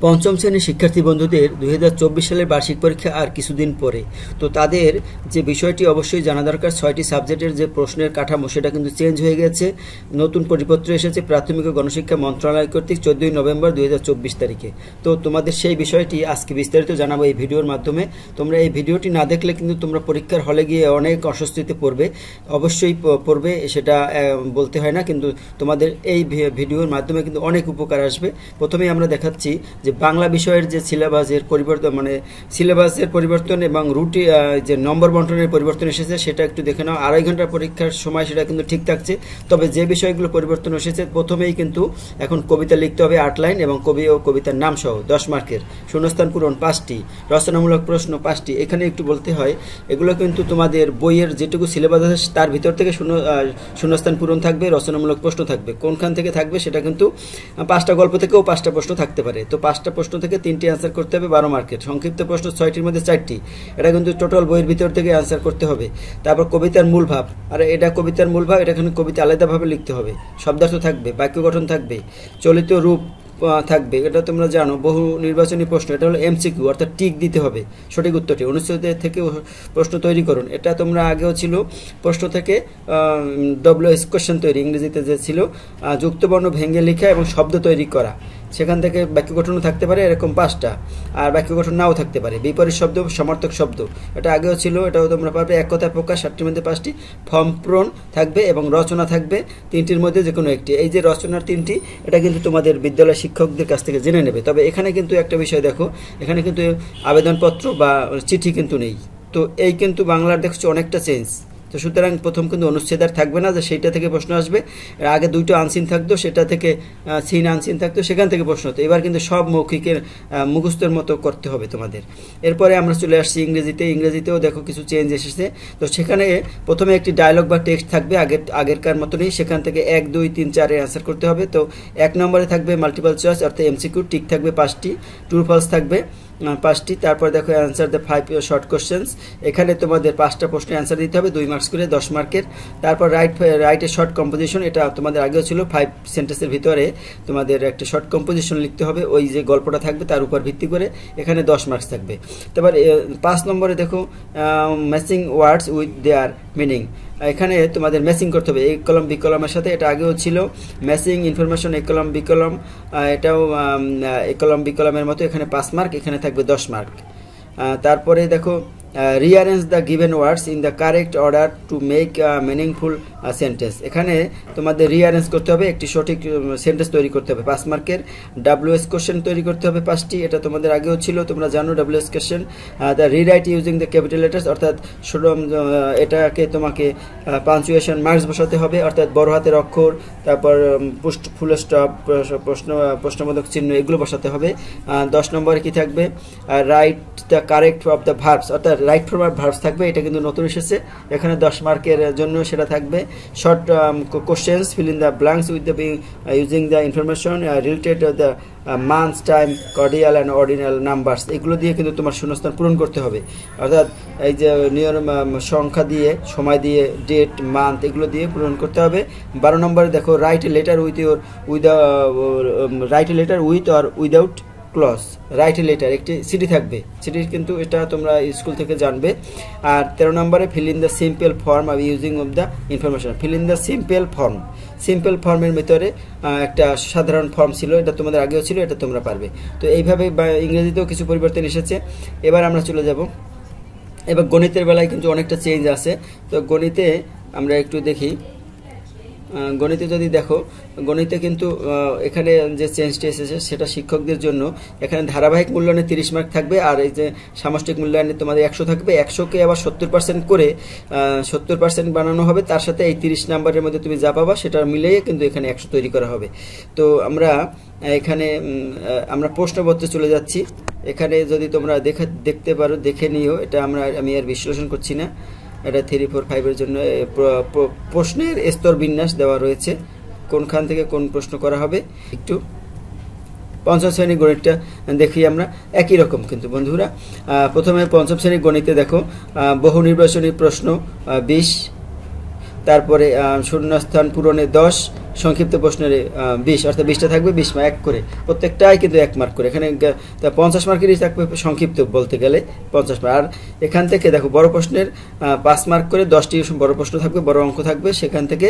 পঞ্চম শ্রেণীর শিক্ষার্থী বন্ধুদের 2024 সালের বার্ষিক পরীক্ষা আর কিছুদিন পরে। তো তাদের যে বিষয়টি অবশ্যই জানা দরকার, 6টি সাবজেক্টের যে প্রশ্নের কাঠামো সেটা কিন্তু চেঞ্জ হয়ে গেছে। নতুন পরিপত্র এসেছে প্রাথমিক ও গণশিক্ষা মন্ত্রণালয় কর্তৃক 14 নভেম্বর 2024 তারিখে। তো তোমাদের সেই বিষয়টি আজকে বিস্তারিত জানাবো এই ভিডিওর মাধ্যমে। তোমরা এই ভিডিওটি না দেখলে কিন্তু তোমরা পরীক্ষার হলে গিয়ে অনেক অস্বস্তিতে পড়বে, অবশ্যই পড়বে, সেটা বলতে হয় না, কিন্তু তোমাদের এই ভিডিওর মাধ্যমে কিন্তু অনেক উপকার আসবে। প্রথমেই আমরা দেখাচ্ছি যে বাংলা বিষয়ের যে সিলেবাসের পরিবর্তন, মানে সিলেবাসের পরিবর্তন এবং রুটি যে নম্বর বন্টনের পরিবর্তন এসেছে সেটা একটু দেখে নাও। 2.5 ঘন্টার পরীক্ষার সময় সেটা কিন্তু ঠিক থাকছে, তবে যে বিষয়গুলো পরিবর্তন এসেছে, প্রথমেই কিন্তু এখন কবিতা লিখতে হবে 8 লাইন এবং কবি ও কবিতার নাম সহ 10 মার্কের, শূন্যস্থান পূরণ 5টি, রচনামূলক প্রশ্ন 5টি। এখানে একটু বলতে হয়, এগুলো কিন্তু তোমাদের বইয়ের যেটুকু সিলেবাস আছে তার ভিতর থেকে শূন্যস্থান পূরণ থাকবে, রচনামূলক প্রশ্ন থাকবে। কোনখান থেকে থাকবে সেটা কিন্তু 5টা গল্প থেকেও 5টা প্রশ্ন থাকতে পারে। তো 5টা প্রশ্ন থেকে 3টি অ্যান্সার করতে হবে 12 মার্কের, সংক্ষিপ্ত প্রশ্ন 6টির মধ্যে 4টি। এটা কিন্তু টোটাল বইয়ের ভিতর থেকে অ্যান্সার করতে হবে। তারপর কবিতার মূল ভাব, আর এটা কবিতার মূল ভাব, এটা কিন্তু কবিতা আলাদাভাবে লিখতে হবে। শব্দার্থ থাকবে, বাক্য গঠন থাকবে, চলিত রূপ থাকবে, এটা তোমরা জানো। বহু নির্বাচনী প্রশ্ন, এটা হলো এমসিকিউ, অর্থাৎ টিক দিতে হবে সঠিক উত্তরটি। অনুচ্ছেদ থেকে প্রশ্ন তৈরি করুন, এটা তোমরা আগেও ছিল প্রশ্ন থেকে WS কোশ্চেন তৈরি, ইংরেজিতে যে ছিল যুক্তবর্ণ ভেঙে লেখা এবং শব্দ তৈরি করা, সেখান থেকে বাক্য গঠনও থাকতে পারে এরকম 5টা, আর বাক্য গঠন নাও থাকতে পারে। বিপরীত শব্দ, সমার্থক শব্দ, এটা আগেও ছিল, এটাও তোমরা পারবে। এক কথায় প্রকাশ 7টির মধ্যে 5টি, ফর্ম পূরণ থাকবে এবং রচনা থাকবে 3টির মধ্যে যে কোনো একটি। এই যে রচনার 3টি, এটা কিন্তু তোমাদের বিদ্যালয় শিক্ষকদের কাছ থেকে জেনে নেবে। তবে এখানে কিন্তু একটা বিষয় দেখো, এখানে কিন্তু আবেদনপত্র বা চিঠি কিন্তু নেই। তো এই কিন্তু বাংলার দেখছো অনেকটা চেঞ্জ। তো সুতরাং প্রথম কিন্তু অনুচ্ছেদ আর থাকবে না যে সেইটা থেকে প্রশ্ন আসবে, আগে 2টো আনসিন থাকতো, সেটা থেকে সিন আনসিন থাকতো, সেখান থেকে প্রশ্ন হতো। এবার কিন্তু সব মৌখিকের মুখস্থের মতো করতে হবে তোমাদের। এরপরে আমরা চলে আসছি ইংরেজিতেও দেখো কিছু চেঞ্জ এসেছে। তো সেখানে প্রথমে একটি ডায়লগ বা টেক্সট থাকবে আগেরকার মতনই, সেখান থেকে 1, 2, 3, 4 অ্যান্সার করতে হবে। তো 1 নম্বরে থাকবে মাল্টিপল চয়েস অর্থাৎ এমসিকিউ, টিক থাকবে 5টি, ট্রু ফলস থাকবে 5টি। তারপর দেখো অ্যান্সার দ্য 5 শর্ট কোশ্চেন্স, এখানে তোমাদের 5টা প্রশ্নের অ্যান্সার দিতে হবে 2 মার্কস করে, 10 মার্কের। তারপর রাইট এ শর্ট কম্পোজিশন, এটা তোমাদের আগেও ছিল, 5 সেন্টেন্সের ভিতরে তোমাদের একটা শর্ট কম্পোজিশন লিখতে হবে, ওই যে গল্পটা থাকবে তার উপর ভিত্তি করে, এখানে 10 মার্কস থাকবে। তারপর 5 নম্বরে দেখো matching words with their meaning, এখানে তোমাদের ম্যাচিং করতে হবে এ কলম বি কলমের সাথে, এটা আগেও ছিল। ম্যাচিং ইনফরমেশন এ কলম বি কলম, এটাও এ কলম বি কলমের মতো, এখানে 5 মার্ক, এখানে থাকবে 10 মার্ক। তারপরে দেখো rearrange the given words in the correct order to make a meaningful sentence, এখানে তোমাদের রিঅ্যারেঞ্জ করতে হবে, একটি সঠিক সেন্টেন্স তৈরি করতে হবে 5 মার্কের। WS কোশ্চেন তৈরি করতে হবে 5টি, এটা তোমাদের আগেও ছিল, তোমরা জানো WS question. The rewrite using the capital letters, অর্থাৎ এটাকে তোমাকে পাঞ্চুয়েশন মার্কস বসাতে হবে, অর্থাৎ বড় হাতের অক্ষর, তারপর ফুল স্টপ, প্রশ্নবোধক চিহ্ন, এগুলো বসাতে হবে। 10 নম্বরে কি থাকবে, write the correct of the verbs, অর্থাৎ রাইট ফর্ম অফ ভার্বস থাকবে, এটা কিন্তু নতুন এসেছে, এখানে 10 মার্কের জন্য সেটা থাকবে। Short questions, feel in the blanks with the using the information related the months, time, cordial and ordinal numbers, এগুলো দিয়ে কিন্তু তোমার শূন্যস্থান পূরণ করতে হবে। অর্থাৎ এই যে সংখ্যা দিয়ে, সময় দিয়ে, ডেট, মান্থ, এগুলো দিয়ে পূরণ করতে হবে। 12 নম্বরে দেখো write a letter with or without clause, write a letter, একটি সিডি থাকবে, সিডি কিন্তু এটা তোমরা স্কুল থেকে জানবে। আর 13 নম্বরে fill in the simple form of using of the information, fill in the simple form, simple ফর্মের ভিতরে একটা সাধারণ ফর্ম ছিল, এটা তোমাদের আগেও ছিল, এটা তোমরা পারবে। তো এইভাবে ইংরেজিতেও কিছু পরিবর্তন এসেছে। এবার আমরা চলে যাব, এবার গণিতের বেলায় কিন্তু অনেকটা চেঞ্জ আছে। তো গণিতে আমরা একটু দেখি, গণিতে যদি দেখো, গণিতে কিন্তু এখানে যে চেঞ্জটি এসেছে সেটা শিক্ষকদের জন্য। এখানে ধারাবাহিক মূল্যায়নে 30 মার্ক থাকবে, আর এই যে সামষ্টিক মূল্যায়নে তোমাদের 100 থাকবে। 100কে আবার 70% করে 70% বানানো হবে, তার সাথে এই 30 নাম্বারের মধ্যে তুমি যা পাবা সেটা মিলিয়ে কিন্তু এখানে 100 তৈরি করা হবে। তো আমরা প্রশ্নপত্রে চলে যাচ্ছি। এখানে যদি তোমরা দেখতে পারো, দেখে নিও, এটা আমি আর বিশ্লেষণ করছি না, এটা 3, 4, 5 জন্য প্রশ্নের স্তর বিন্যাস দেওয়া রয়েছে, কোনখান থেকে কোন প্রশ্ন করা হবে। একটু পঞ্চম শ্রেণীর গণিতটা দেখি আমরা, একই রকম কিন্তু বন্ধুরা। প্রথমে পঞ্চম শ্রেণীর গণিতে দেখো বহু নির্বাচনী প্রশ্ন 20, তারপরে শূন্যস্থান পূরণে 10, সংক্ষিপ্ত প্রশ্নের 20 অর্থাৎ 20টা থাকবে 20 মার্ক 1 করে, প্রত্যেকটাই কিন্তু 1 মার্ক করে। এখানে 50 মার্কেরই থাকবে সংক্ষিপ্ত বলতে গেলে 50 মার্ক। আর এখান থেকে দেখো বড় প্রশ্নের 5 মার্ক করে 10টি বড় প্রশ্ন থাকবে, বড় অঙ্ক থাকবে, সেখান থেকে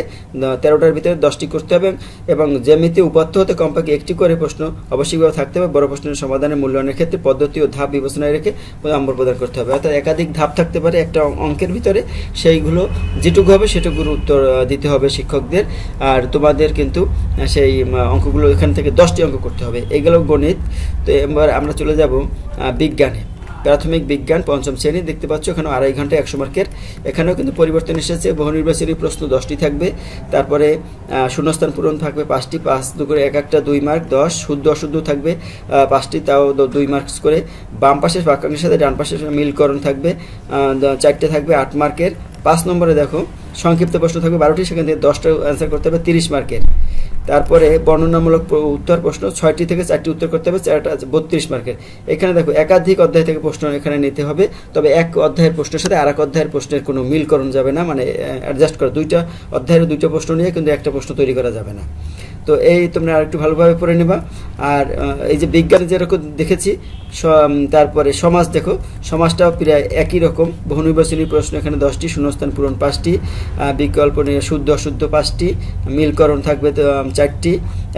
13টার ভিতরে 10টি করতে হবে এবং জ্যামিতি উপাত্ত হতে কমপক্ষে একটি করে প্রশ্ন অবশ্যইভাবে থাকতে হবে। বড় প্রশ্নের সমাধানের মূল্যায়নের ক্ষেত্রে পদ্ধতি ও ধাপ বিবেচনায় রেখে নম্বর প্রদান করতে হবে। অর্থাৎ একাধিক ধাপ থাকতে পারে একটা অঙ্কের ভিতরে, সেইগুলো যেটুকু হবে সেটুকুর উত্তর দিতে হবে শিক্ষকদের। আর তোমাদের কিন্তু সেই অঙ্কগুলো এখান থেকে 10টি অঙ্ক করতে হবে। এইগুলো গণিত। তো এবার আমরা চলে যাব বিজ্ঞানে। প্রাথমিক বিজ্ঞান 5ম শ্রেণী, দেখতে পাচ্ছ এখানে 2.5 ঘন্টা 100 মার্কের। এখানেও কিন্তু পরিবর্তন এসেছে, বহু নির্বাচনী প্রশ্ন 10টি থাকবে, তারপরে শূন্যস্থান পূরণ থাকবে 5টি, 5 2 করে 1 একটা 2 মার্ক, 10 শুদ্ধ অশুদ্ধ থাকবে 5টি, তাও 2 মার্কস করে। বাম পাশের বাক্যাংশের সাথে ডান পাশের মিলকরণ থাকবে 4টে থাকবে 8 মার্কের। 5 নম্বরে দেখো সংক্ষিপ্ত প্রশ্ন থাকবে 12টি, সেখান থেকে 10টা অ্যান্সার করতে হবে 30 মার্কের। তারপরে বর্ণনামূলক উত্তর প্রশ্ন 6টি থেকে 4টি উত্তর করতে হবে, 4টা 32 মার্কের। এখানে দেখো একাধিক অধ্যায় থেকে প্রশ্ন এখানে নিতে হবে, তবে এক অধ্যায়ের প্রশ্নের সাথে আরেক অধ্যায়ের প্রশ্নের কোনো মিলকরণ যাবে না, মানে অ্যাডজাস্ট করা, 2টা অধ্যায়ের 2টা প্রশ্ন নিয়ে কিন্তু একটা প্রশ্ন তৈরি করা যাবে না। তো এই তোমরা আরেকটু ভালোভাবে পড়ে নেবা। আর এই যে বিজ্ঞানে যেরকম দেখেছি, তারপরে সমাজ দেখো, সমাজটাও প্রায় একই রকম। বহু নির্বাচনী প্রশ্ন এখানে 10টি, শূন্যস্থান পূরণ 5টি, বিকল্প নিয়ে শুদ্ধ অশুদ্ধ 5টি, মিলকরণ থাকবে 4টি,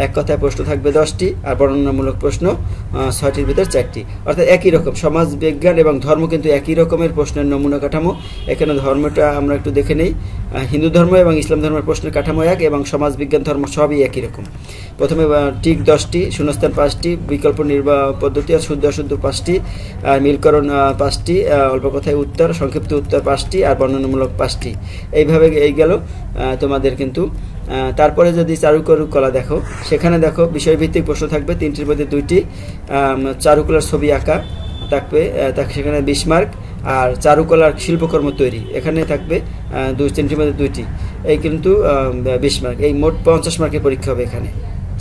এক কথায় প্রশ্ন থাকবে 10টি, আর বর্ণনামূলক প্রশ্ন 6টির ভিতর 4টি। অর্থাৎ একই রকম সমাজ, বিজ্ঞান এবং ধর্ম কিন্তু একই রকমের প্রশ্নের নমুনা কাঠামো। এখানে ধর্মটা আমরা একটু দেখে নেই। হিন্দু ধর্ম এবং ইসলাম ধর্মের প্রশ্নের কাঠামো এক, এবং সমাজ বিজ্ঞান ধর্ম সবই একই রকম। প্রথমে ঠিক 10টি, শূন্যস্থান 5টি, বিকল্প পদ্ধতি আর শুদ্ধ অশুদ্ধ 5টি, আর মিলকরণ 5টি, অল্প কথায় উত্তর, সংক্ষিপ্ত উত্তর 5টি, আর বর্ণনামূলক 5টি। এইভাবে এই গেল তোমাদের কিন্তু। তারপরে যদি চারুকলা দেখো, সেখানে দেখো বিষয়ভিত্তিক প্রশ্ন থাকবে 3টির মধ্যে 2টি, চারুকলার ছবি আঁকা থাকবে, সেখানে 20 মার্ক, আর চারুকলার শিল্পকর্ম তৈরি এখানে থাকবে 2-3টির মধ্যে 2টি, এই কিন্তু 20 মার্ক। এই মোট 50 মার্কের পরীক্ষা হবে এখানে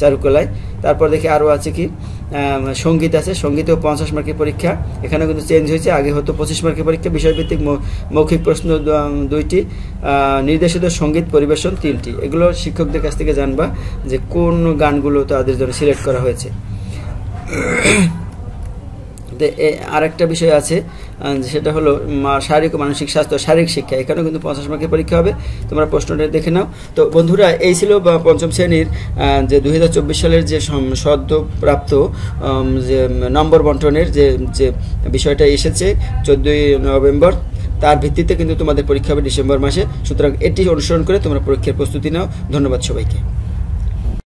চারুকলায়। তারপর দেখি আরও আছে কি, সঙ্গীত আছে, সঙ্গীতেও 50 মার্কের পরীক্ষা। এখানেও কিন্তু চেঞ্জ হয়েছে, আগে হতো 25 মার্কের পরীক্ষা। বিষয়ভিত্তিক মৌখিক প্রশ্ন 2টি, নির্দেশিত সঙ্গীত পরিবেশন 3টি। এগুলো শিক্ষকদের কাছ থেকে জানবা যে কোন গানগুলো তাদের জন্য সিলেক্ট করা হয়েছে। আরেকটা বিষয় আছে, সেটা হলো শারীরিক ও মানসিক স্বাস্থ্য, শারীরিক শিক্ষা। এখানেও কিন্তু 50 মার্কের পরীক্ষা হবে, তোমরা প্রশ্নটা দেখে নাও। তো বন্ধুরা, এই ছিল 5ম শ্রেণীর যে 2024 সালের যে সদ্যপ্রাপ্ত যে নম্বর বন্টনের যে বিষয়টা এসেছে 14ই নভেম্বর, তার ভিত্তিতে কিন্তু তোমাদের পরীক্ষা হবে ডিসেম্বর মাসে। সুতরাং এটি অনুসরণ করে তোমরা পরীক্ষার প্রস্তুতি নাও। ধন্যবাদ সবাইকে।